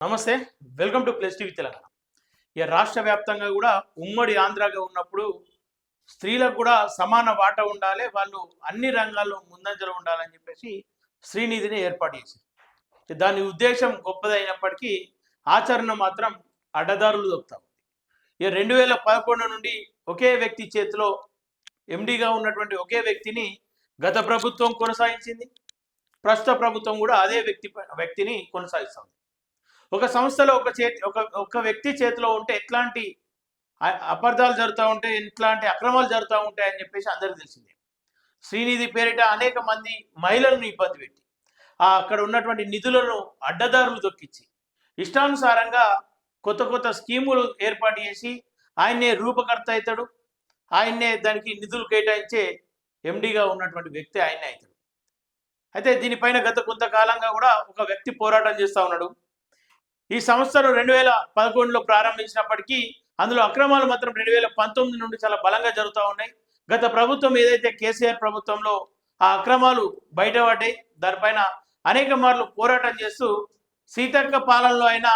నమస్తే. Welcome to plus TV Telangana. ఇక రాష్ట్ర వ్యాప్తంగా కూడా ఉమ్మడి ఆంధ్రాగా ఉన్నప్పుడు స్త్రీలకు కూడా సమాన వాటా ఉండాలి, వాళ్ళు అన్ని రంగాల్లో ముందంజలో ఉండాలని చెప్పేసి శ్రీనిధిని ఏర్పాటు చేసింది. దాని ఉద్దేశం గొప్పదైనప్పటికీ ఆచరణ మాత్రం అడ్డదారులు దొక్కుతాం. ఇక 2011 నుండి ఒకే వ్యక్తి చేతిలో ఎండిగా ఉన్నటువంటి ఒకే వ్యక్తిని గత ప్రభుత్వం కొనసాగించింది. ప్రస్తుత ప్రభుత్వం కూడా అదే వ్యక్తిని కొనసాగిస్తుంది. ఒక సంస్థలో ఒక వ్యక్తి చేతిలో ఉంటే ఎట్లాంటి అపార్థాలు జరుగుతూ ఉంటాయి, ఎట్లాంటి అక్రమాలు జరుగుతూ ఉంటాయని చెప్పేసి అందరికీ తెలిసిందే. శ్రీనిధి పేరిట అనేక మంది మహిళలను ఇబ్బంది పెట్టి అక్కడ ఉన్నటువంటి నిధులను అడ్డదారులు దొక్కించి ఇష్టానుసారంగా కొత్త స్కీములు ఏర్పాటు చేసి ఆయన్నే రూపకర్త అవుతాడు, ఆయన్నే దానికి నిధులు కేటాయించే ఎండిగా ఉన్నటువంటి వ్యక్తి ఆయనే అవుతాడు. అయితే దీనిపైన గత కొంతకాలంగా కూడా ఒక వ్యక్తి పోరాటం చేస్తూ ఉన్నాడు. ఈ సంస్థను 2011లో ప్రారంభించినప్పటికీ అందులో అక్రమాలు మాత్రం 2019 నుండి చాలా బలంగా జరుగుతూ ఉన్నాయి. గత ప్రభుత్వం ఏదైతే కేసీఆర్ ప్రభుత్వంలో ఆ అక్రమాలు బయటపడ్డాయి, దానిపైన అనేక మార్లు పోరాటం చేస్తూ సీతక్క పాలనలో అయినా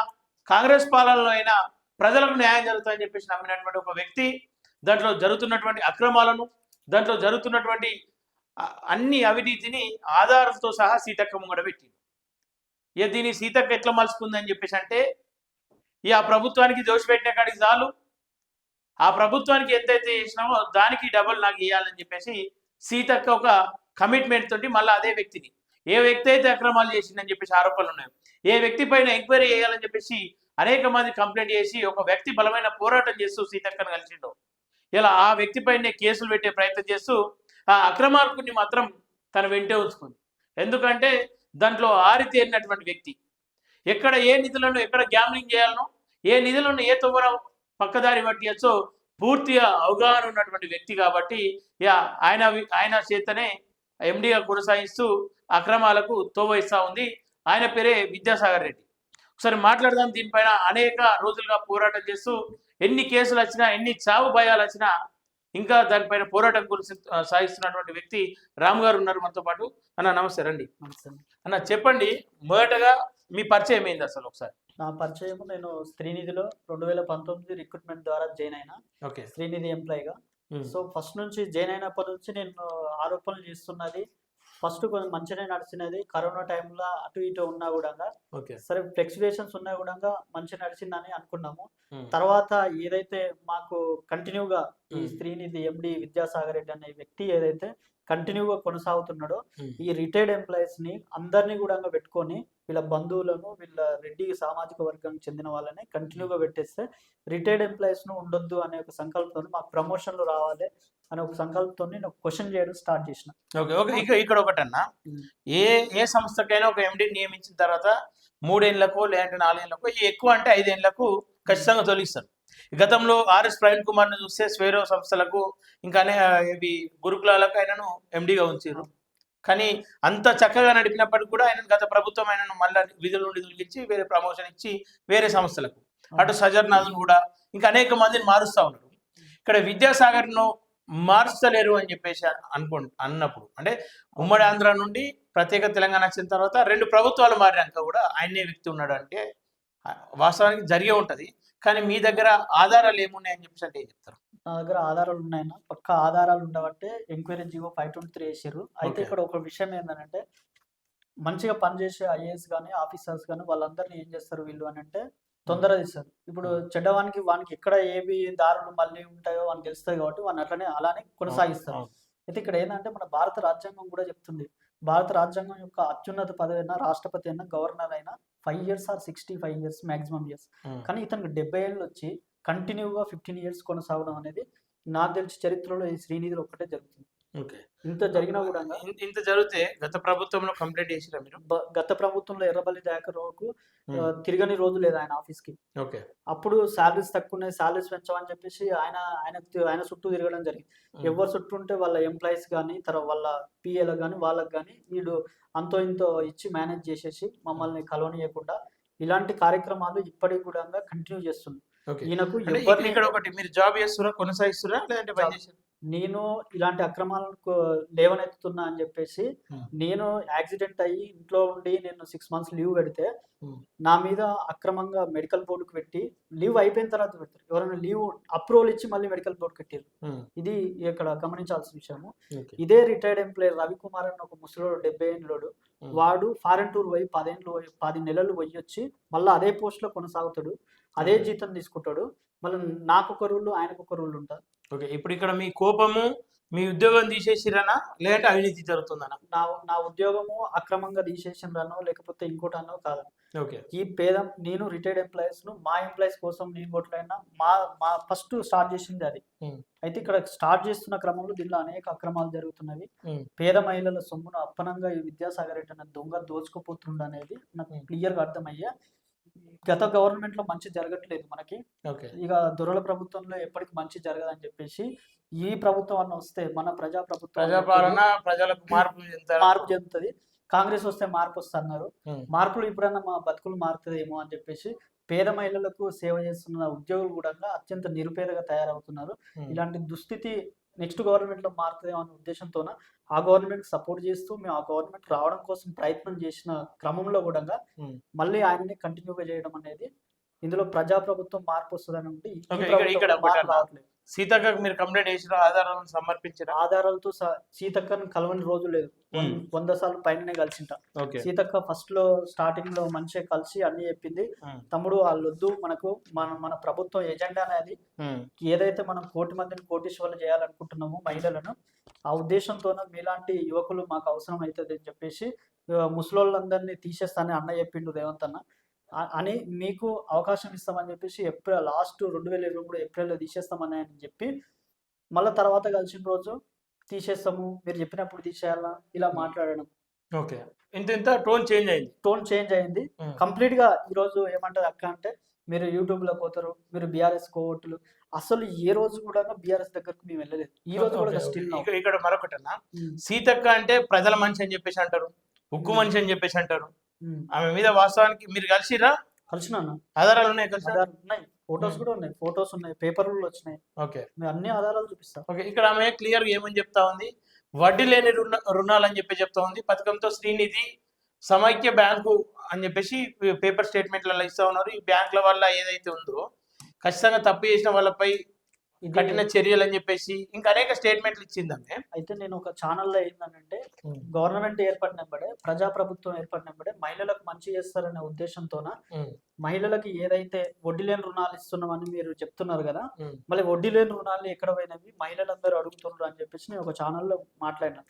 కాంగ్రెస్ పాలనలో అయినా ప్రజలకు న్యాయం జరుగుతుందని చెప్పేసి నమ్మినటువంటి ఒక వ్యక్తి దాంట్లో జరుగుతున్నటువంటి అక్రమాలను, దాంట్లో జరుగుతున్నటువంటి అన్ని అవినీతిని ఆధారాలతో సహా సీతక్క ముంగడ పెట్టింది. ఇక దీని సీతక్క ఎట్లా మలుచుకుందని చెప్పేసి అంటే ఆ ప్రభుత్వానికి దోషపెట్టిన కాడికి చాలు, ఆ ప్రభుత్వానికి ఎంతైతే చేసినామో దానికి డబుల్ నాకు ఇవ్వాలని చెప్పేసి సీతక్క ఒక కమిట్మెంట్ తోటి మళ్ళీ అదే వ్యక్తిని, ఏ వ్యక్తి అయితే అక్రమాలు చేసిందని చెప్పేసి ఆరోపణలు ఉన్నాయో ఏ వ్యక్తి పైన ఎంక్వైరీ చేయాలని చెప్పేసి అనేక మంది కంప్లైంట్ చేసి ఒక వ్యక్తి బలమైన పోరాటం చేస్తూ సీతక్కను కలిసిండు. ఇలా ఆ వ్యక్తి పైన కేసులు పెట్టే ప్రయత్నం చేస్తూ ఆ అక్రమార్కుని మాత్రం తన వెంటే ఉంచుకుంది. ఎందుకంటే దాంట్లో ఆరితేరినటువంటి వ్యక్తి, ఎక్కడ ఏ నిధులను ఎక్కడ గ్యామ్లింగ్ చేయాలనో, ఏ నిధులను ఏ తొవ్వన పక్కదారి పట్టియచ్చో పూర్తిగా అవగాహన ఉన్నటువంటి వ్యక్తి కాబట్టి ఆయన చేతనే ఎండిగా కొనసాగిస్తూ అక్రమాలకు తోవయిస్తూ ఉంది. ఆయన పేరే విద్యాసాగర్ రెడ్డి. ఒకసారి మాట్లాడదాం దీనిపైన. అనేక రోజులుగా పోరాటం చేస్తూ ఎన్ని కేసులు వచ్చినా, ఎన్ని చావు భయాలు వచ్చినా ఇంకా దానిపైన పోరాటం గురించి సాగిస్తున్నటువంటి వ్యక్తి రామ్ గారు ఉన్నారు మనతో పాటు. అన్న నమస్తే, రండి. అన్న చెప్పండి, మొదటగా మీ పరిచయం ఏంది అసలు? ఒకసారి నా పరిచయం, నేను శ్రీనిధిలో 2019 రిక్రూట్మెంట్ ద్వారా జాయిన్ అయినా. ఓకే, శ్రీనిధి ఎంప్లాయీగా. సో ఫస్ట్ నుంచి జాయిన్ అయినప్పటి నుంచి నేను ఆరోపణలు చేస్తున్నది. ఫస్ట్ కొంచెం మంచిగానే నడిచినది. కరోనా టైంలో అటు ఇటు ఉన్నా కూడా సరే ఫ్లక్చువేషన్స్ ఉన్నా కూడా మంచిగా నడిచిందని అనుకున్నాము. తర్వాత ఏదైతే మాకు కంటిన్యూగా ఈ శ్రీనిధి ఎండి విద్యాసాగర్ రెడ్డి అనే వ్యక్తి ఏదైతే కంటిన్యూగా కొనసాగుతున్నాడో, ఈ రిటైర్డ్ ఎంప్లాయీస్ ని అందరినీ కూడా పెట్టుకొని వీళ్ళ బంధువులను, వీళ్ళ రెడ్డి సామాజిక వర్గానికి చెందిన వాళ్ళని కంటిన్యూగా పెట్టేస్తే రిటైర్డ్ ఎంప్లాయీస్ ను ఉండొద్దు అనే ఒక సంకల్పంతో మాకు ప్రమోషన్లు రావాలి అనే ఒక సంకల్పంతో నేను క్వశ్చన్ చేయడం స్టార్ట్ చేసిన. ఇక్కడ ఒకటన్నా, ఏ సంస్థకైనా ఒక ఎండి నియమించిన తర్వాత 3 ఏళ్లకో లేదంటే 4 ఏళ్లకో, ఎక్కువ అంటే 5 ఏళ్లకు ఖచ్చితంగా తొలగిస్తారు. గతంలో ఆర్ఎస్ ప్రవీణ్ కుమార్ ను చూస్తే స్వేరో సంస్థలకు ఇంకా ఇవి గురుకులాలకు ఆయనను ఎండిగా ఉంచారు. కానీ అంత చక్కగా నడిపినప్పటికీ కూడా ఆయన గత ప్రభుత్వం ఆయనను మళ్ళీ విధుల నుండి తొలగించి వేరే ప్రమోషన్ ఇచ్చి వేరే సంస్థలకు, అటు సజర్నాథ్ను కూడా ఇంకా అనేక మందిని మారుస్తూ ఉన్నారు. ఇక్కడ విద్యాసాగర్ను మార్చలేరు అని చెప్పేసి అన్నప్పుడు, అంటే ఉమ్మడి ఆంధ్ర నుండి ప్రత్యేక తెలంగాణ వచ్చిన తర్వాత 2 ప్రభుత్వాలు మారినాక కూడా ఆయనే వ్యక్తి ఉన్నాడు అంటే వాస్తవానికి జరిగే ఉంటది. కానీ మీ దగ్గర ఆధారాలు ఏమున్నాయని చెప్పేసి అంటే ఏం చెప్తారు? నా దగ్గర ఆధారాలు ఉన్నాయన్నా, పక్క ఆధారాలు ఉండబట్టే ఎంక్వైరీ జీవో 523 వేసారు. అయితే ఇక్కడ ఒక విషయం ఏంటంటే, మంచిగా పనిచేసే ఐఏఎస్ కానీ ఆఫీసర్స్ కానీ వాళ్ళందరినీ ఏం చేస్తారు వీళ్ళు అని అంటే తొందర తీస్తారు. ఇప్పుడు చెడ్డవానికి వానికి ఎక్కడ ఏవి దారులు మళ్ళీ ఉంటాయో వానికి తెలుస్తుంది కాబట్టి వాడిని అలానే కొనసాగిస్తారు. అయితే ఇక్కడ ఏంటంటే మన భారత రాజ్యాంగం కూడా చెప్తుంది, భారత రాజ్యాంగం యొక్క అత్యున్నత పదవి అయినా రాష్ట్రపతి అయినా గవర్నర్ అయినా 5 years or 65 years maximum years. కానీ ఇతనికి 70 ఏళ్ళు వచ్చి కంటిన్యూగా 15 years కొనసాగడం అనేది నాకు తెలిసి చరిత్రలో ఈ శ్రీనిధిలో ఒక్కటే జరుగుతుంది. ఇంత జరిగినా కూడా ఇంత జరిగితే గత ప్రభుత్వంలో కంప్లైంట్ చేసిరా మీరు? గత ప్రభుత్వంలో ఎర్రబల్లి దయాకర్ రావుకు తిరగని రోజు లేదు ఆయన ఆఫీస్ కి. అప్పుడు శాలరీస్ తక్కువ ఉన్నాయి, శాలరీస్ పెంచమని చెప్పేసి ఆయన చుట్టూ తిరగడం జరిగింది. ఎవరు చుట్టూ ఉంటే వాళ్ళ ఎంప్లాయీస్ కానీ తర్వాత వాళ్ళ పిఏలకు కానీ వాళ్ళకి కానీ వీడు అంతో ఇంతో ఇచ్చి మేనేజ్ చేసేసి మమ్మల్ని కలవనీయకుండా ఇలాంటి కార్యక్రమాలు ఇప్పటికి కూడా కంటిన్యూ చేస్తుంది. ఈయనకు ఇక్కడ ఒకటి, మీరు జాబ్ చేస్తున్నా కొనసాగిస్తున్నా లేదంటే నేను ఇలాంటి అక్రమాలకు లేవనెత్తుతున్నా అని చెప్పేసి నేను యాక్సిడెంట్ అయ్యి ఇంట్లో ఉండి నేను 6 months లీవ్ పెడితే నా మీద అక్రమంగా మెడికల్ బోర్డుకు పెట్టి లీవ్ అయిపోయిన తర్వాత పెడతారు. ఎవరైనా లీవ్ అప్రూవల్ ఇచ్చి మళ్ళీ మెడికల్ బోర్డు కట్టారు. ఇది ఇక్కడ గమనించాల్సిన విషయము. ఇదే రిటైర్డ్ ఎంప్లాయీ రవికుమార్ అని ఒక ముసలోడు 70 ఏళ్ళోడు, వాడు ఫారెన్ టూర్ పోయి 10 నెలలు పోయి వచ్చి మళ్ళీ అదే పోస్ట్ లో కొనసాగుతాడు, అదే జీతం తీసుకుంటాడు. మళ్ళీ నాకు ఒక రూల్ ఆయనకు ఒక రూల్ ఉంటుంది. ఓకే, ఇప్పుడు ఇక్కడ మీ కోపము మీ ఉద్యోగం తీసేసిరనా లేదంటే అవినీతి జరుగుతుందనా? నా ఉద్యోగము అక్రమంగా తీసేసిందనో లేకపోతే ఇంకోటనో కాదు. ఓకే, ఈ నేను రిటైర్డ్ ఎంప్లాయీస్ ను మా ఎంప్లాయీస్ కోసం నేను కొట్లైనా మా ఫస్ట్ స్టార్ట్ చేసింది అది. అయితే ఇక్కడ స్టార్ట్ చేస్తున్న క్రమంలో దీనిలో అనేక అక్రమాలు జరుగుతున్నవి. పేద మహిళల సొమ్మును అప్పనంగా ఈ విద్యాసాగర్ రెడ్డి అనే దొంగ దోచుకుపోతుండ అనేది నాకు క్లియర్ గా అర్థమయ్యా. గత గవర్నమెంట్ లో మంచి జరగట్లేదు మనకి. ఇక దొరల ప్రభుత్వంలో ఎప్పటికి మంచి జరగదని చెప్పేసి ఈ ప్రభుత్వం అన్న వస్తే మన ప్రజాపాలన ప్రజలకు మార్పు చెందుతుంది. కాంగ్రెస్ వస్తే మార్పు వస్తున్నారు. మార్పులు ఇప్పుడన్నా మా బతుకులు మారుతుందేమో అని చెప్పేసి పేద మహిళలకు సేవ చేస్తున్న ఉద్యోగులు కూడా అత్యంత నిరుపేదగా తయారవుతున్నారు. ఇలాంటి దుస్థితి నెక్స్ట్ గవర్నమెంట్ లో మారుతుందేమో అనే ఉద్దేశంతోన ఆ గవర్నమెంట్ సపోర్ట్ చేస్తూ మేము ఆ గవర్నమెంట్ రావడం కోసం ప్రయత్నం చేసిన క్రమంలో కూడా మళ్ళీ ఆయనని కంటిన్యూగా చేయడం అనేది ఇందులో ప్రజాప్రభుత్వం మార్పు వస్తుందని ఉంది. రావట్లేదు. సీతక్కకు మీరు కంప్లైంట్ చేసిన ఆధారాలను సమర్పించారు? ఆధారాలతో సీతక్కను కలవని రోజు లేదు. 100 సార్లు పైననే కలిసింట. సీతక్క ఫస్ట్ లో స్టార్టింగ్ లో మంచిగా కలిసి అన్ని చెప్పింది, తమ్ముడు వాళ్ళొద్దు, మనకు మన ప్రభుత్వం ఎజెండా అనేది ఏదైతే మనం 1 కోటి మందిని కోటీశ్వర్లు చేయాలనుకుంటున్నామో మహిళలను, ఆ ఉద్దేశంతోన మీలాంటి యువకులు మాకు అవసరం అవుతుంది అని చెప్పేసి ముసలోళ్ళందరినీ తీసేస్తానని అన్న చెప్పిండు రేవంత్ అన్న. అని మీకు అవకాశం ఇస్తామని చెప్పేసి లాస్ట్ 2023 ఏప్రిల్లో తీసేస్తామని అని చెప్పి మళ్ళీ తర్వాత కలిసిన రోజు తీసేస్తాము, మీరు చెప్పినప్పుడు తీసేయాలా ఇలా మాట్లాడడం. ఓకే, ఇంత టోన్ చేంజ్ అయింది కంప్లీట్ గా. ఈ రోజు ఏమంటారు అక్క అంటే, మీరు యూట్యూబ్ లో పోతారు, మీరు బీఆర్ఎస్ కోవట్లు. అసలు ఏ రోజు కూడా బీఆర్ఎస్ దగ్గరకు మేము వెళ్ళలేదు. ఈ రోజు కూడా స్టిల్. ఇక్కడ మరొకటన్నా, సీతక్క అంటే ప్రజల మనిషి అని చెప్పేసి అంటారు, ఉక్కు మనిషి అని చెప్పేసి అంటారు. ఆమె మీద వాస్తవానికి మీరు కలిసినా? ఆధారాలు ఉన్నాయి, ఫోటోస్ కూడా ఉన్నాయి, ఫోటోస్ ఉన్నాయి, పేపర్లు వచ్చినాయి. ఓకే, అన్ని ఆధారాలు చూపిస్తాం. ఓకే, ఇక్కడ ఆమె క్లియర్ గా ఏమని చెప్తా ఉంది, వడ్డీ లేని రుణాలు అని చెప్పి చెప్తా ఉంది. పథకంతో శ్రీనిధి సమైక్య బ్యాంకు అని చెప్పేసి పేపర్ స్టేట్మెంట్లలో ఇస్తా ఉన్నారు. ఈ బ్యాంకుల వల్ల ఏదైతే ఉందో ఖచ్చితంగా తప్పు చేసిన వాళ్ళపై కఠిన చర్యలు అని చెప్పేసి ఇంకా అనేక స్టేట్మెంట్లు ఇచ్చిందంటే. అయితే నేను ఒక ఛానల్లో ఏంటంటే, గవర్నమెంట్ ఏర్పడినప్పుడే, ప్రజాప్రభుత్వం ఏర్పడినప్పుడే మహిళలకు మంచి చేస్తారనే ఉద్దేశంతోన మహిళలకు ఏదైతే వడ్డీ లేని రుణాలు ఇస్తున్నామని మీరు చెప్తున్నారు కదా, మళ్ళీ వడ్డీ లేని రుణాలు ఎక్కడ పోయినవి మహిళలందరూ అడుగుతున్నారు అని చెప్పేసి నేను ఒక ఛానల్లో మాట్లాడినా.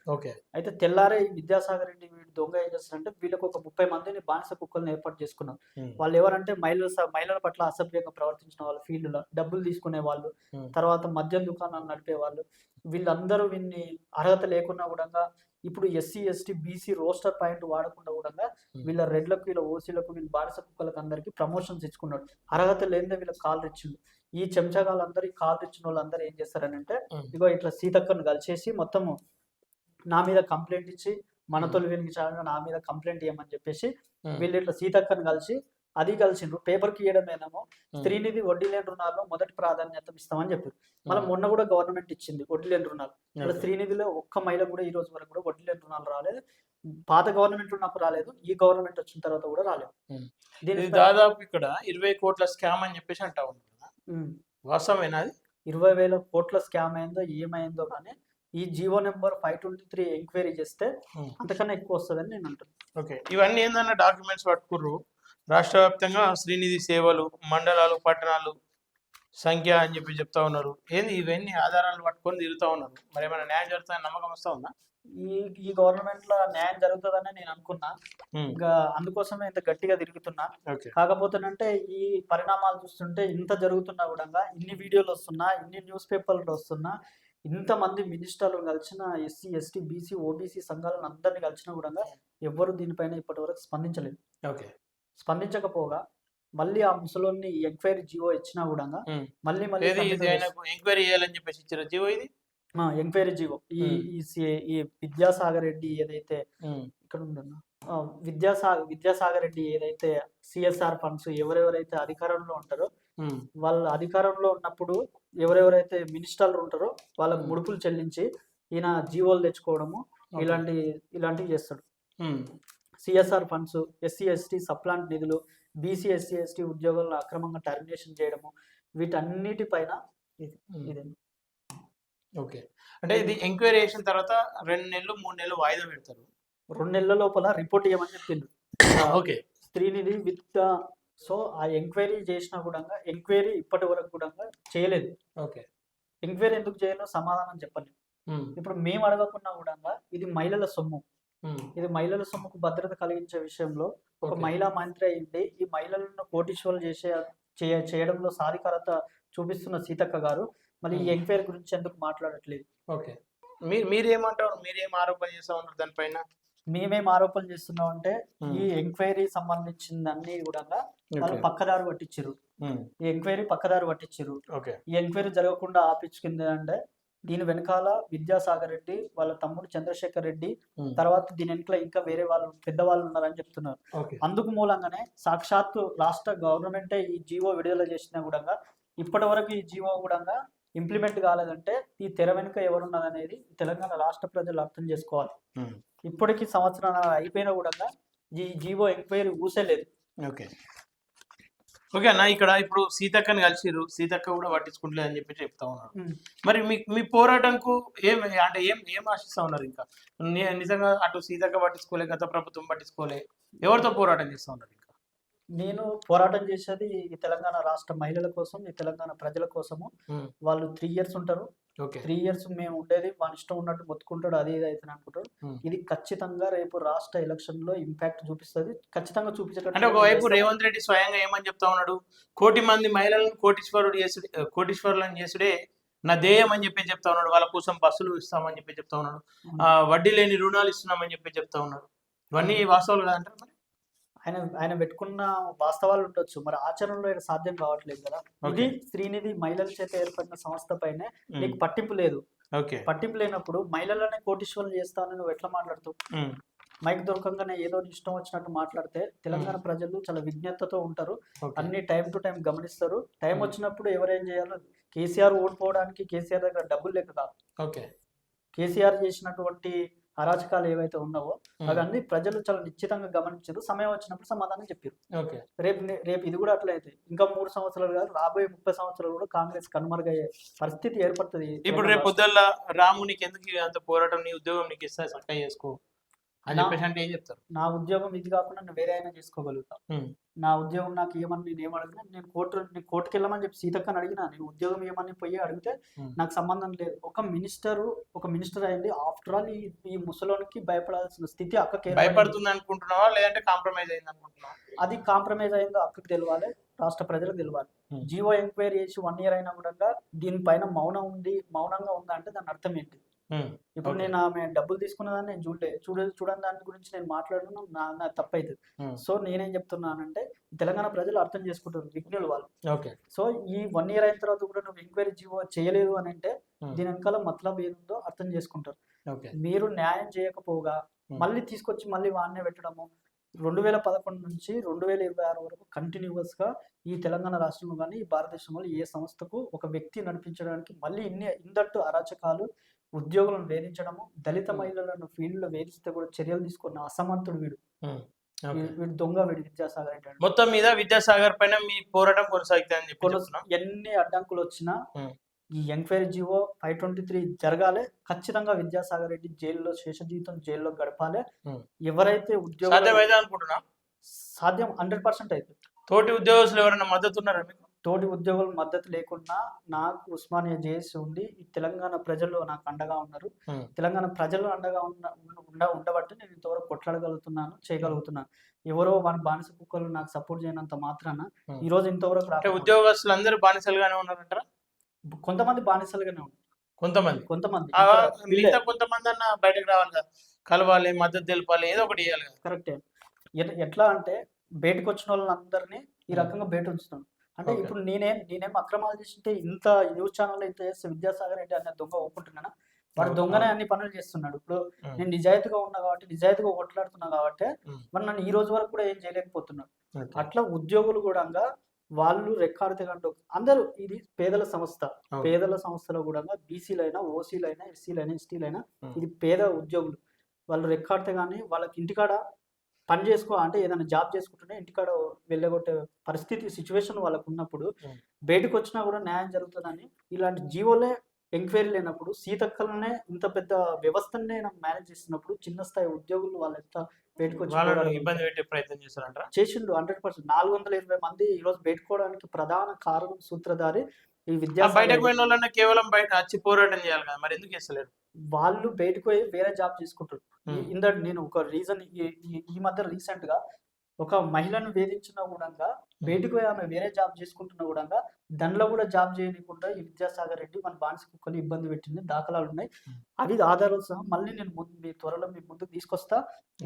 అయితే తెల్లారే విద్యాసాగర్ రెడ్డి వీడు దొంగ ఏం చేస్తారంటే, వీళ్ళకి ఒక 30 మందిని బానిస కుక్కలను ఏర్పాటు చేసుకున్నారు. వాళ్ళు ఎవరంటే మహిళల పట్ల అసభ్యంగా ప్రవర్తించిన వాళ్ళు, ఫీల్డ్ లో డబ్బులు తీసుకునే వాళ్ళు, తర్వాత మద్యం దుకాణాలు నడిపే వాళ్ళు, వీళ్ళందరూ వీన్ని అర్హత లేకున్నా కూడా ఇప్పుడు SC ST BC roster point వాడకుండా కూడా వీళ్ళ రెడ్లకు, వీళ్ళ ఓసీలకు, వీళ్ళ బానిస కుక్కలకు అందరికి ప్రమోషన్స్ ఇచ్చుకున్నాడు. అర్హత లేనిదే వీళ్ళకి కాల్ ఇచ్చిండు. ఈ చెంచగాళ్ళందరూ కాల్ ఇచ్చిన వాళ్ళందరూ ఏం చేస్తారని అంటే, ఇగో ఇట్లా సీతక్కను కలిసేసి మొత్తము నా మీద కంప్లైంట్ ఇచ్చి, మనతో వీళ్ళకి చాలా నా మీద కంప్లైంట్ ఇవ్వమని చెప్పేసి వీళ్ళు ఇట్లా సీతక్కను కలిసి అది కలిసిండ్రు. పేపర్కి ఇవ్వడమేనేమో శ్రీనిధి వడ్డీ లేని రుణాల్లో మొదటి ప్రాధాన్యత ఇస్తామని చెప్పారు. మళ్ళీ మొన్న కూడా గవర్నమెంట్ ఇచ్చింది వడ్డీ లేని రుణాలు. ఇక్కడ శ్రీనిధిలో ఒక్క మహిళ కూడా ఈ రోజు వరకు కూడా వడ్డీ లేని రుణాలు రాలేదు. పాత గవర్నమెంట్ ఉన్నప్పుడు రాలేదు, ఈ గవర్నమెంట్ వచ్చిన తర్వాత కూడా రాలేదు. దీనికి దాదాపు ఇక్కడ 20 కోట్ల స్కామ్ అని చెప్పేసి అంటా ఉన్నారు. వాస్తవమేనా? అది 20,000 కోట్ల స్కామ్ అయిందో ఏమైందో కానీ ఈ జీవో నెంబర్ 523 ఎంక్వైరీ చేస్తే అంతకన్నా ఎక్కువ వస్తుందని నేను అంటున్నాను. ఓకే, ఇవన్నీ ఏందన్న డాక్యుమెంట్స్ పట్టుకుర్రు. రాష్ట్ర వ్యాప్తంగా శ్రీనిధి సేవలు, మండలాలు, పట్టణాలు సంఖ్య అని చెప్పి చెప్తా ఉన్నారు. ఏంది ఇవన్నీ ఆధారాలు పట్టుకొని తిరుగుతా ఉన్నారు. మరి ఏమైనా న్యాయం జరుగుతుందని నమ్మకం వస్తా ఉందా? ఈ గవర్నమెంట్ లో న్యాయం జరుగుతుందని నేను అనుకున్నా. ఇంకా అందుకోసమే ఇంత గట్టిగా తిరుగుతున్నా. కాకపోతేనంటే ఈ పరిణామాలు చూస్తుంటే ఇంత జరుగుతున్నా కూడా, ఇన్ని వీడియోలు వస్తున్నా, ఇన్ని న్యూస్ పేపర్లు వస్తున్నా, ఇంతమంది మినిస్టర్లు కలిసిన, SC ST BC OBC సంఘాలను అందరినీ కలిసినా కూడా ఎవ్వరు దీనిపైన ఇప్పటి వరకు స్పందించలేదు. స్పందించకపోగా మళ్ళీ ఆ ముసలోని ఎంక్వైరీ జీవో ఇచ్చినా కూడా మళ్ళీ ఎంక్వైరీ చేయాలని చెప్పేసి ఇచ్చారు జీవో. ఇది ఎంక్వైరీ జీవో ఈ విద్యాసాగర్ రెడ్డి ఏదైతే ఇక్కడ ఉందన్న, విద్యాసాగర్ రెడ్డి ఏదైతే CSR ఫండ్స్ ఎవరెవరైతే అధికారంలో ఉంటారో వాళ్ళ అధికారంలో ఉన్నప్పుడు ఎవరెవరైతే మినిస్టర్లు ఉంటారో వాళ్ళకు Hmm. ముడుపులు చెల్లించి ఈయన జీవోలు తెచ్చుకోవడము Okay. ఇలాంటివి చేస్తాడు. Hmm. CSR funds, SC ST sub plan నిధులు, బీసీ ఎస్సీ ఎస్టీ ఉద్యోగులను అక్రమంగా టర్మినేషన్ చేయడము, వీటన్నిటిపైన ఇదే. ఓకే, అంటే ఇది ఎంక్వైరీ చేసిన తర్వాత 2 నెలలు 3 నెలలు వాయిదా పెడతారు. 2 నెలల లోపల రిపోర్ట్ ఇవ్వమని చెప్పిండు ఓకే. శ్రీనిధి విత్. సో ఆ ఎంక్వైరీ చేసినా కూడా ఎంక్వైరీ ఇప్పటి వరకు కూడా చేయలేదు. ఓకే. ఎంక్వైరీ ఎందుకు చేయలేదో సమాధానం చెప్పండి. ఇప్పుడు మేము అడగకున్నా కూడా ఇది మహిళల సొమ్ము, ఇది మహిళల సొమ్ముకు భద్రత కలిగించే విషయంలో ఒక Okay. మహిళా మంత్రి అయింది ఈ మహిళలను కోటీశ్వరులు చేయడంలో సాధికారత చూపిస్తున్న సీతక్క గారు మరి ఈ ఎంక్వైరీ గురించి ఎందుకు మాట్లాడట్లేదు? ఓకే, మీరేమంటారు? మీరేం ఆరోపణ చేస్తా ఉన్నారు దానిపైన? మేమేం ఆరోపణలు చేస్తున్నాం అంటే ఈ ఎంక్వైరీ సంబంధించిన అన్ని కూడా వాళ్ళు పక్కదారి పట్టించారు. ఈ ఎంక్వైరీ పక్కదారి పట్టించారు. ఓకే. ఈ ఎంక్వైరీ జరగకుండా ఆపించుకుంది అంటే దీని వెనకాల విద్యాసాగర్ రెడ్డి, వాళ్ళ తమ్ముడు చంద్రశేఖర్ రెడ్డి, తర్వాత దీని వెనకాల ఇంకా వేరే వాళ్ళు పెద్దవాళ్ళు ఉన్నారని చెప్తున్నారు. ఓకే. అందుకు మూలంగానే సాక్షాత్తు రాష్ట్ర గవర్నమెంటే ఈ జీవో విడుదల చేసినా కూడా ఇప్పటి వరకు ఈ జీవో కూడా ఇంప్లిమెంట్ కాలేదంటే ఈ తెర వెనుక ఎవరున్నదనేది తెలంగాణ రాష్ట్ర ప్రజలు అర్థం చేసుకోవాలి. ఇప్పటికి సంవత్సరం అయిపోయినా కూడా ఈ జీవో ఎంక్వైరీ ఊసేలేదు. ఓకే. ఓకే అన్న, ఇక్కడ ఇప్పుడు సీతక్కని కలిసిరు, సీతక్క కూడా పట్టించుకుంటలేదు అని చెప్పి చెప్తా ఉన్నారు. మరి మీ పోరాటంకు అంటే ఏం ఆశిస్తా ఉన్నారు? ఇంకా నిజంగా అటు సీతక్క పట్టించుకోలే, గత ప్రభుత్వం పట్టించుకోలే, ఎవరితో పోరాటం చేస్తా ఉన్నారు? ఇంకా నేను పోరాటం చేసేది ఈ తెలంగాణ రాష్ట్ర మహిళల కోసం, ఈ తెలంగాణ ప్రజల కోసము. వాళ్ళు 3 years ఉంటారు. 3 years మేము ఉండేది వాళ్ళ ఇష్టం ఉన్నట్టు మొత్తుకుంటాడు, అది ఇది అయితే అనుకుంటాడు. ఇది ఖచ్చితంగా రేపు రాష్ట్ర ఎలక్షన్ లో ఇంపాక్ట్ చూపిస్తుంది, ఖచ్చితంగా చూపించేటట్టు. అంటే ఒకవైపు రేవంత్ రెడ్డి స్వయంగా ఏమని చెప్తా ఉన్నాడు, 1 కోటి మంది మహిళలను కోటీశ్వరులను చేసుడే నా ధ్యేయం అని చెప్పి చెప్తా ఉన్నాడు. వాళ్ళ కోసం బస్సులు ఇస్తామని చెప్పి చెప్తా ఉన్నాడు, వడ్డీ లేని రుణాలు ఇస్తున్నామని చెప్పి చెప్తా ఉన్నాడు. ఇవన్నీ వాస్తవాలు కాదంటారు? మరి ఆయన పెట్టుకున్న వాస్తవాలు ఉండొచ్చు, మరి ఆచరణలో సాధ్యం కావట్లేదు కదా. ఇది శ్రీనిధి మహిళల చేత ఏర్పడిన సంస్థ పైనే నీకు పట్టింపు లేదు. పట్టింపు లేనప్పుడు మహిళలనే కోటీశ్వరులు చేస్తానని నువ్వు ఎట్లా మాట్లాడుతావు? మైక్ దొరకంగానే ఏదో ఇష్టం వచ్చినట్టు మాట్లాడితే తెలంగాణ ప్రజలు చాలా విజ్ఞతతో ఉంటారు, అన్ని టైం టు టైం గమనిస్తారు. టైం వచ్చినప్పుడు ఎవరేం చేయాలో, కేసీఆర్ ఓడిపోవడానికి కేసీఆర్ దగ్గర డబ్బులు లేక కాదు, కేసీఆర్ చేసినటువంటి అరాచకాలు ఏవైతే ఉన్నావో అవన్నీ ప్రజలు చాలా నిశ్చితంగా గమనించారు, సమయం వచ్చినప్పుడు సమాధానం చెప్పారు. రేపు ఇది కూడా అట్లయితే ఇంకా 3 సంవత్సరాలు కాదు, రాబోయే 30 సంవత్సరాలు కూడా కాంగ్రెస్ కనుమరుగయ్యే పరిస్థితి ఏర్పడుతుంది. ఇప్పుడు రేపు పొద్దున్న రామునికి ఎందుకు అంత పోరాటం, నీ ఉద్యోగం నీకు ఇస్తా చక్కగా చేసుకో అని చెప్పేసి అంటే ఏం చెప్తారు? నా ఉద్యోగం ఇది కాకుండా నేను వేరే అయినా చేసుకోగలుగుతా. నా ఉద్యోగం నాకు ఏమని నేను ఏమడిగినా, నేను కోర్టుకి వెళ్ళమని చెప్పి సీతక్కని అడిగినా, నేను ఉద్యోగం ఏమని పోయి అడిగితే నాకు సంబంధం లేదు. ఒక మినిస్టర్ అయింది, ఆఫ్టర్ ఆల్ ఈ ముసలోనికి భయపడాల్సిన స్థితి అక్కకి భయపడుతుంది అనుకుంటున్నావా, లేదంటే కాంప్రమైజ్ అయింది అనుకుంటున్నావా? అది కాంప్రమైజ్ అయిందో అక్కకి తెలియాలి, రాష్ట్ర ప్రజలకు తెలియాలి. జీవో ఎంక్వైరీ చేసి 1 year అయినా కూడా దీనిపైన మౌనంగా ఉందా అంటే దాని అర్థం ఏంటి? ఇప్పుడు నేను ఆమె డబ్బులు తీసుకున్నదాన్ని నేను చూడని దాని గురించి నేను మాట్లాడడం నా తప్పైతుంది. సో నేనేం చెప్తున్నానంటే తెలంగాణ ప్రజలు అర్థం చేసుకుంటారు, విజ్ఞులు వాళ్ళు. సో ఈ 1 year అయిన తర్వాత కూడా నువ్వు ఎంక్వైరీ జీవో చేయలేదు అని అంటే దీని వెనకాల మతలబ్ ఏదో అర్థం చేసుకుంటారు. మీరు న్యాయం చేయకపోగా మళ్ళీ తీసుకొచ్చి మళ్ళీ వాడినే పెట్టడము. 2011 నుంచి 2026 వరకు కంటిన్యూస్ గా ఈ తెలంగాణ రాష్ట్రంలో కానీ ఈ భారతదేశంలో ఏ సంస్థకు ఒక వ్యక్తి నడిపించడానికి మళ్ళీ ఇందట్టు అరాచకాలు, ఉద్యోగులను వేధించడము, దళిత మహిళలను ఫీల్డ్ లో వేధిస్తే కూడా చర్యలు తీసుకున్న అసమర్థుడు వీడు దొంగ, వీడు విద్యాసాగర్ రెడ్డి. మొత్తం మీద విద్యాసాగర్ పైన మీ పోరాటం కొనసాగుతుంది. ఎన్ని అడ్డంకులు వచ్చినా ఈ ఎంక్వైరీ జీవో 523 జరగాలి. ఖచ్చితంగా విద్యాసాగర్ రెడ్డి జైల్లో శేష జీవితం జైల్లో గడపాలి. ఎవరైతే ఉద్యోగం అనుకుంటున్నా సాధ్యం 100% అయితే. తోటి ఉద్యోగస్తులు ఎవరైనా మద్దతు ఉన్నారా మీకు? తోటి ఉద్యోగుల మద్దతు లేకున్నా నాకు ఉస్మానియా జేఏసీ ఉండి ఈ తెలంగాణ ప్రజలు నాకు అండగా ఉన్నారు. తెలంగాణ ప్రజలు అండగా ఉండబట్టి నేను ఇంతవరకు కొట్లాడగలుగుతున్నాను, చేయగలుగుతున్నాను. ఎవరో మన బానిస కుక్కలు నాకు సపోర్ట్ చేయనంత మాత్రాన ఈ రోజు ఇంతవరకు ఉద్యోగస్తులు అందరూ బానిసలుగానే ఉన్నారంటారా? కొంతమంది బానిసలుగానే ఉన్నారు, కొంతమంది అన్న బయటకు రావాలి కదా, కలవాలి, మద్దతు తెలపాలి, ఏదో ఒకటి చేయాలి కదా. కరెక్టే. ఎట్లా అంటే బయటకు వచ్చిన వాళ్ళందరినీ ఈ రకంగా బయట ఉంచుతున్నాను అంటే ఇప్పుడు నేనేం అక్రమాలు చేస్తుంటే ఇంత న్యూస్ ఛానల్ ఇంత చేస్తే విద్యాసాగర్ రెడ్డి అనే దొంగ ఒప్పుకుంటున్నానా? వాడు దొంగనే అన్ని పనులు చేస్తున్నాడు. ఇప్పుడు నేను నిజాయితీగా ఉన్నా కాబట్టి, నిజాయితీగా కొట్లాడుతున్నా కాబట్టి మరి నన్ను ఈ రోజు వరకు కూడా ఏం చేయలేకపోతున్నాడు. అట్లా ఉద్యోగులు కూడా వాళ్ళు రికార్డు తెగంటూ అందరూ ఇది పేదల సంస్థ. పేదల సంస్థలో కూడా బీసీలైనా, ఓసీలైనా, ఎస్సీలైనా, ఎస్టీలైనా ఇది పేద ఉద్యోగులు. వాళ్ళు రికార్డు తెగాని వాళ్ళకి ఇంటికాడ పని అంటే ఏదైనా జాబ్ చేసుకుంటుంటే ఇంటికాడ వెళ్ళగొట్టే పరిస్థితి సిచ్యువేషన్ వాళ్ళకు ఉన్నప్పుడు బయటకు వచ్చినా కూడా న్యాయం జరుగుతుందని ఇలాంటి జీవోలే ఎంక్వైరీ లేనప్పుడు సీతక్కలనే ఇంత పెద్ద వ్యవస్థనే మేనేజ్ చేస్తున్నప్పుడు చిన్న స్థాయి ఉద్యోగులు వాళ్ళు ఎంత బయటకు వచ్చి ఇబ్బంది పెట్టే ప్రయత్నం చేస్తారంట చేసిండు 100%. 420 మంది ఈ రోజు పెట్టుకోవడానికి ప్రధాన కారణం సూత్రధారి ఈ విద్యా బయటకు పోయిన వాళ్ళన్నా కేవలం బయట వచ్చి పోరాటం చేయాలి కదా, మరి ఎందుకు చేస్తలేరు? వాళ్ళు బయటకు పోయి వేరే జాబ్ చేసుకుంటారు. ఇందట్ నేను ఒక రీజన్ ఈ మధ్య రీసెంట్ గా ఒక మహిళను వేధించిన కూడా బయటకు పోయి ఆమె వేరే జాబ్ చేసుకుంటున్నా కూడా దానిలో కూడా జాబ్ చేయకుండా ఈ విద్యాసాగర్ రెడ్డి మన బానిస కుక్కలు ఇబ్బంది పెట్టింది దాఖలాలు ఉన్నాయి. అవి ఆధారాలు సహా మళ్ళీ నేను మీ త్వరలో మీ ముందుకు తీసుకొస్తా,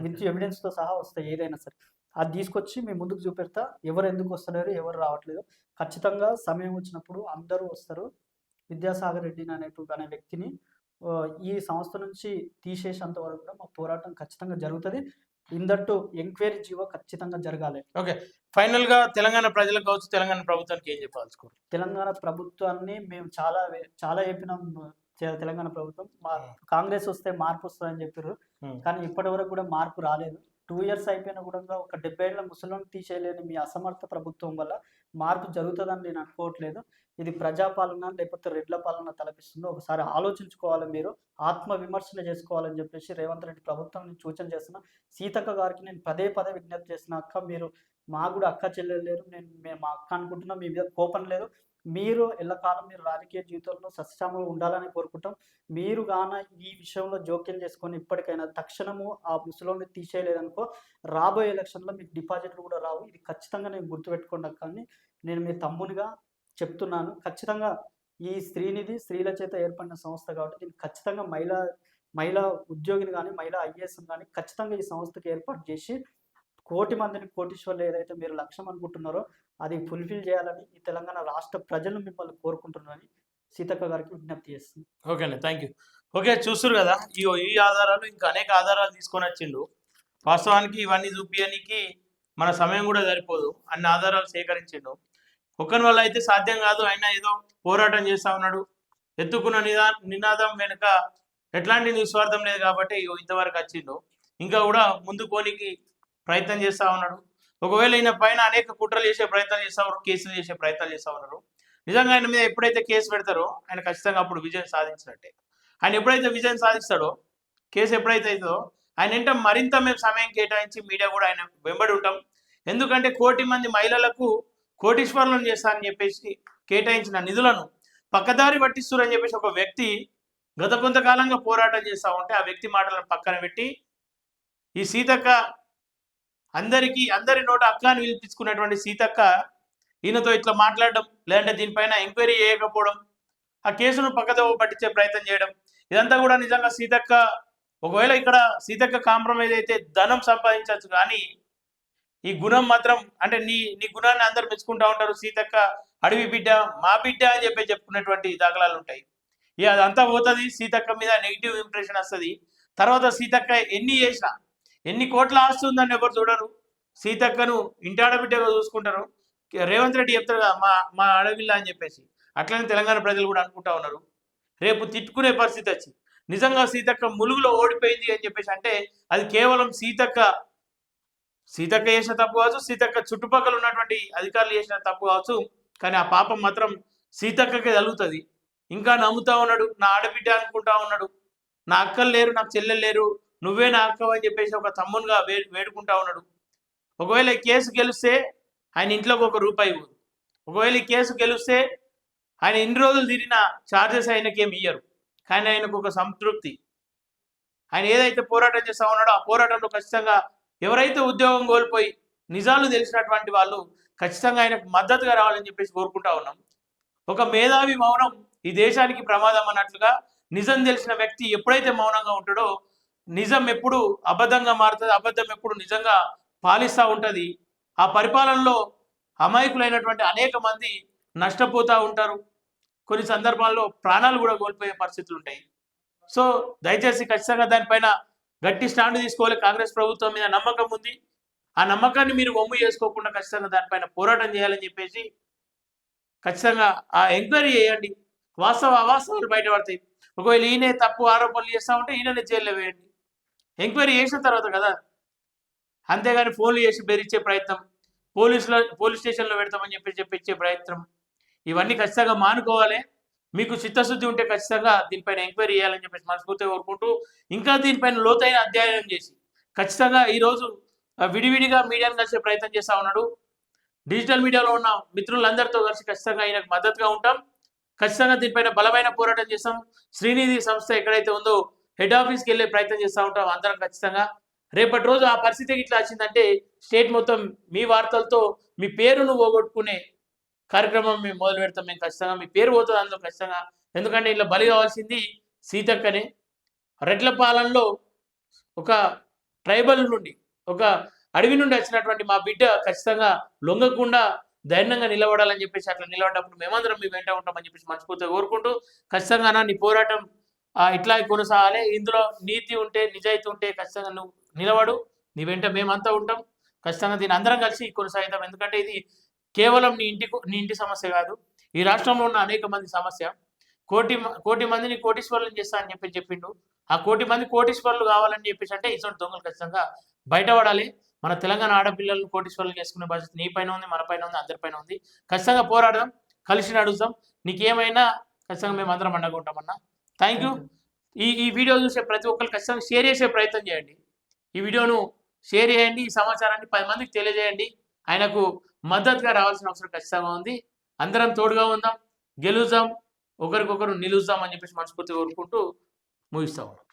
విత్ ఎవిడెన్స్ తో సహా వస్తాయి. ఏదైనా సరే అది తీసుకొచ్చి మీ ముందుకు చూపెడతా. ఎవరు ఎందుకు వస్తలేరు, ఎవరు రావట్లేదు. ఖచ్చితంగా సమయం వచ్చినప్పుడు అందరూ వస్తారు. విద్యాసాగర్ రెడ్డి అనే వ్యక్తిని ఈ సంస్థ నుంచి తీసేసేంత వరకు కూడా మా పోరాటం ఖచ్చితంగా జరుగుతుంది. ఇందట్టు ఎంక్వైరీ జీవో ఖచ్చితంగా జరగాలి. ఓకే, ఫైనల్ గా తెలంగాణ ప్రజలకు కావచ్చు, తెలంగాణ ప్రభుత్వానికి ఏం చెప్పాల్సుకోరు? తెలంగాణ ప్రభుత్వాన్ని మేము చాలా చెప్పినాం. తెలంగాణ ప్రభుత్వం కాంగ్రెస్ వస్తే మార్పు వస్తుందని చెప్పారు, కానీ ఇప్పటి వరకు కూడా మార్పు రాలేదు. 2 years అయిపోయినా కూడా ఒక 70 ఏళ్ల ముసలిని తీసేయలేని మీ అసమర్థ ప్రభుత్వం వల్ల మార్పు జరుగుతుందని నేను అనుకోవట్లేదు. ఇది ప్రజాపాలన లేకపోతే రెడ్ల పాలన తలపిస్తుందో ఒకసారి ఆలోచించుకోవాలి. మీరు ఆత్మ విమర్శన చేసుకోవాలని చెప్పేసి రేవంత్ రెడ్డి ప్రభుత్వం సూచన చేస్తున్నా. సీతక్క గారికి నేను పదే విజ్ఞప్తి చేసిన, అక్క మీరు మా కూడా అక్క చెల్లెలేరు, మేము మా అక్క అనుకుంటున్నా, మీ మీద కోపం లేదు. మీరు ఎల్లకాలం మీరు రాజకీయ జీవితంలో సస్యశ్యామలు ఉండాలని కోరుకుంటాం. మీరు గాన ఈ విషయంలో జోక్యం చేసుకొని ఇప్పటికైనా తక్షణము ఆ ముసలోని తీసేయలేదనుకో రాబోయే ఎలక్షన్లో మీకు డిపాజిట్లు కూడా రావు. ఇది ఖచ్చితంగా నేను గుర్తుపెట్టుకోండి అక్క అని నేను మీ తమ్మునిగా చెప్తున్నాను. ఖచ్చితంగా ఈ శ్రీనిధి స్త్రీల చేత ఏర్పడిన సంస్థ కాబట్టి దీన్ని ఖచ్చితంగా మహిళా ఉద్యోగిని కానీ మహిళా ఐఏఎస్ కానీ ఖచ్చితంగా ఈ సంస్థకి ఏర్పాటు చేసి 1 కోటి మందిని కోటీశ్వర్లు ఏదైతే మీరు లక్ష్యం అనుకుంటున్నారో అది ఫుల్ఫిల్ చేయాలని ఈ తెలంగాణ రాష్ట్ర ప్రజలు మిమ్మల్ని కోరుకుంటున్నారని సీతక్క గారికి విజ్ఞప్తి చేస్తుంది. ఓకేనా, థ్యాంక్ యూ. ఓకే, చూస్తారు కదా, ఈ ఆధారాలు ఇంకా అనేక ఆధారాలు తీసుకొని వచ్చిండు. వాస్తవానికి ఇవన్నీ చూపించడానికి మన సమయం కూడా సరిపోదు, అన్ని ఆధారాలు సేకరించిండు. ఒకరి వల్ల అయితే సాధ్యం కాదు. ఆయన ఏదో పోరాటం చేస్తా ఉన్నాడు, ఎత్తుకున్న నినాదం వెనుక ఎట్లాంటి నిస్వార్థం లేదు కాబట్టి ఇంతవరకు వచ్చిండు. ఇంకా కూడా ముందు కోనికి ప్రయత్నం చేస్తూ ఉన్నాడు. ఒకవేళ ఈయన పైన అనేక కుట్రలు చేసే ప్రయత్నం చేస్తూ ఉన్నారు, కేసులు చేసే ప్రయత్నాలు చేస్తూ ఉన్నారు. నిజంగా ఆయన మీద ఎప్పుడైతే కేసు పెడతారో ఆయన ఖచ్చితంగా అప్పుడు విజయం సాధించినట్టే. ఆయన ఎప్పుడైతే విజయం సాధిస్తాడో, కేసు ఎప్పుడైతే అవుతుందో ఆయన ఏంటో మరింత మేము సమయం కేటాయించి మీడియా కూడా ఆయన వెంబడి ఉంటాం. ఎందుకంటే 1 కోటి మంది మహిళలకు కోటీశ్వరులను చేస్తానని చెప్పేసి కేటాయించిన నిధులను పక్కదారి పట్టిస్తున్నారని చెప్పేసి ఒక వ్యక్తి గత కొంతకాలంగా పోరాటం చేస్తూ ఉంటే ఆ వ్యక్తి మాటలను పక్కన పెట్టి ఈ సీతక్క అందరి నోట అక్క అని పిలిపించుకున్నటువంటి సీతక్క ఈయనతో ఇట్లా మాట్లాడడం, లేదంటే దీనిపైన ఎంక్వైరీ చేయకపోవడం, ఆ కేసును పక్కదో పట్టించే ప్రయత్నం చేయడం, ఇదంతా కూడా నిజంగా సీతక్క ఒకవేళ ఇక్కడ సీతక్క కాంప్రమైజ్ అయితే ధనం సంపాదించవచ్చు, కానీ ఈ గుణం మాత్రం అంటే నీ గుణాన్ని అందరు మెచ్చుకుంటా ఉంటారు. సీతక్క అడవి బిడ్డ, మా బిడ్డ అని చెప్పుకునేటువంటి దాఖలాలు ఉంటాయి. ఇక అదంతా పోతుంది, సీతక్క మీద నెగిటివ్ ఇంప్రెషన్ వస్తుంది. తర్వాత సీతక్క ఎన్ని చేసినా, ఎన్ని కోట్ల ఆస్తి ఉందని ఎవరు చూడరు. సీతక్కను ఇంటి ఆడబిడ్డగా చూసుకుంటారు. రేవంత్ రెడ్డి చెప్తారు కదా మా ఆడవిల్ల అని చెప్పేసి, అట్లనే తెలంగాణ ప్రజలు కూడా అనుకుంటా ఉన్నారు. రేపు తిట్టుకునే పరిస్థితి వచ్చి నిజంగా సీతక్క ములుగులో ఓడిపోయింది అని చెప్పేసి అంటే అది కేవలం సీతక్క చేసిన తప్పు కావచ్చు, సీతక్క చుట్టుపక్కల ఉన్నటువంటి అధికారులు చేసిన తప్పు కావచ్చు, కానీ ఆ పాపం మాత్రం సీతక్కకే తగులుతుంది. ఇంకా నమ్ముతా ఉన్నాడు, నా ఆడబిడ్డ అనుకుంటా ఉన్నాడు, నా అక్కలు లేరు, నాకు చెల్లెలు లేరు, నువ్వే నా అక్క అని చెప్పేసి ఒక తమ్మునిగా వేడుకుంటా ఉన్నాడు. ఒకవేళ ఈ కేసు గెలిస్తే ఆయన ఇంట్లోకి ₹1 ఇవ్వదు. ఒకవేళ ఈ కేసు గెలిస్తే ఆయన ఇన్ని రోజులు తిరిగిన ఛార్జెస్ ఆయనకేమి ఇయ్యరు, కానీ ఆయనకు ఒక సంతృప్తి. ఆయన ఏదైతే పోరాటం చేస్తా ఉన్నాడో ఆ పోరాటంలో ఖచ్చితంగా ఎవరైతే ఉద్యోగం కోల్పోయి నిజాలు తెలిసినటువంటి వాళ్ళు ఖచ్చితంగా ఆయనకు మద్దతుగా రావాలని చెప్పేసి కోరుకుంటా ఉన్నాం. ఒక మేధావి మౌనం ఈ దేశానికి ప్రమాదం అన్నట్లుగా నిజం తెలిసిన వ్యక్తి ఎప్పుడైతే మౌనంగా ఉంటాడో నిజం ఎప్పుడు అబద్ధంగా మారుతుంది, అబద్ధం ఎప్పుడు నిజంగా పాలిస్తూ ఉంటుంది. ఆ పరిపాలనలో అమాయకులైనటువంటి అనేక మంది నష్టపోతూ ఉంటారు. కొన్ని సందర్భాల్లో ప్రాణాలు కూడా కోల్పోయే పరిస్థితులు ఉంటాయి. సో దయచేసి ఖచ్చితంగా దానిపైన గట్టి స్టాండ్ తీసుకోవాలి. కాంగ్రెస్ ప్రభుత్వం మీద నమ్మకం ఉంది. ఆ నమ్మకాన్ని మీరు వమ్ము చేసుకోకుండా ఖచ్చితంగా దానిపైన పోరాటం చేయాలని చెప్పేసి ఖచ్చితంగా ఆ ఎంక్వైరీ చేయండి. అవాస్తవాలు బయటపడతాయి. ఒకవేళ ఈయనే తప్పు ఆరోపణలు చేస్తా ఉంటే ఈయననే జైల్లో వేయండి. ఎంక్వైరీ చేసిన తర్వాత కదా. అంతేగాని ఫోన్లు చేసి బెదిరించే ప్రయత్నం, పోలీస్ స్టేషన్లో పెడతామని చెప్పించే ప్రయత్నం, ఇవన్నీ ఖచ్చితంగా మానుకోవాలి. మీకు చిత్తశుద్ధి ఉంటే ఖచ్చితంగా దీనిపైన ఎంక్వైరీ చేయాలని చెప్పేసి మనస్ఫూర్తిగా కోరుకుంటూ, ఇంకా దీనిపైన లోతైన అధ్యయనం చేసి ఖచ్చితంగా ఈరోజు విడివిడిగా మీడియాను కలిసే ప్రయత్నం చేస్తూ ఉన్నాడు. డిజిటల్ మీడియాలో ఉన్న మిత్రులందరితో కలిసి ఖచ్చితంగా ఆయనకు మద్దతుగా ఉంటాం. ఖచ్చితంగా దీనిపైన బలమైన పోరాటం చేస్తాం. శ్రీనిధి సంస్థ ఎక్కడైతే ఉందో హెడ్ ఆఫీస్కి వెళ్ళే ప్రయత్నం చేస్తూ ఉంటాం అందరం ఖచ్చితంగా. రేపటి రోజు ఆ పరిస్థితికి ఇట్లా వచ్చిందంటే స్టేట్ మొత్తం మీ వార్తలతో మీ పేరును పోగొట్టుకునే కార్యక్రమం మేము మొదలు పెడతాం. మేము ఖచ్చితంగా మీ పేరు పోతుంది అందులో ఖచ్చితంగా. ఎందుకంటే ఇలా బలి కావాల్సింది సీతక్కనే. రెడ్లపాలెంలో ఒక ట్రైబల్ నుండి, ఒక అడవి నుండి వచ్చినటువంటి మా బిడ్డ ఖచ్చితంగా లొంగకుండా ధైర్యంగా నిలబడాలని చెప్పేసి అట్లా నిలబడ్డప్పుడు మేమందరం మీ వెంట ఉంటామని చెప్పేసి మనస్ఫూర్తిగా కోరుకుంటూ, ఖచ్చితంగా నీ పోరాటం ఇట్లా కొనసాగాలి. ఇందులో నీతి ఉంటే, నిజాయితీ ఉంటే ఖచ్చితంగా నువ్వు నిలబడు. నీ వెంట మేమంతా ఉంటాం. ఖచ్చితంగా దీన్ని అందరం కలిసి కొనసాగిద్దాం. ఎందుకంటే ఇది కేవలం నీ ఇంటి సమస్య కాదు, ఈ రాష్ట్రంలో ఉన్న అనేక మంది సమస్య. కోటి మందిని కోటీశ్వరులను చేస్తా అని చెప్పిండు. ఆ 1,00,00,000 మంది కోటీశ్వరులు కావాలని చెప్పేసి అంటే ఇటువంటి దొంగలు ఖచ్చితంగా బయటపడాలి. మన తెలంగాణ ఆడపిల్లలను కోటీశ్వరులు చేసుకునే బాధ్యత నీ పైన ఉంది, మన పైన ఉంది, అందరిపైన ఉంది. ఖచ్చితంగా పోరాడదాం, కలిసి నడుద్దాం. నీకేమైనా ఖచ్చితంగా మేము అందరం అండగా ఉంటామన్నా. Thank you. ఈ వీడియో చూసే ప్రతి ఒక్కరు ఖచ్చితంగా షేర్ చేసే ప్రయత్నం చేయండి. ఈ వీడియోను షేర్ చేయండి, ఈ సమాచారాన్ని 10 మందికి తెలియజేయండి. ఆయనకు మద్దతుగా రావాల్సిన అవసరం ఖచ్చితంగా ఉంది. అందరం తోడుగా ఉందాం, గెలుద్దాం, ఒకరికొకరు నిలుద్దాం అని చెప్పేసి మనస్ఫూర్తిగా కోరుకుంటూ ముగిస్తా ఉన్నాం.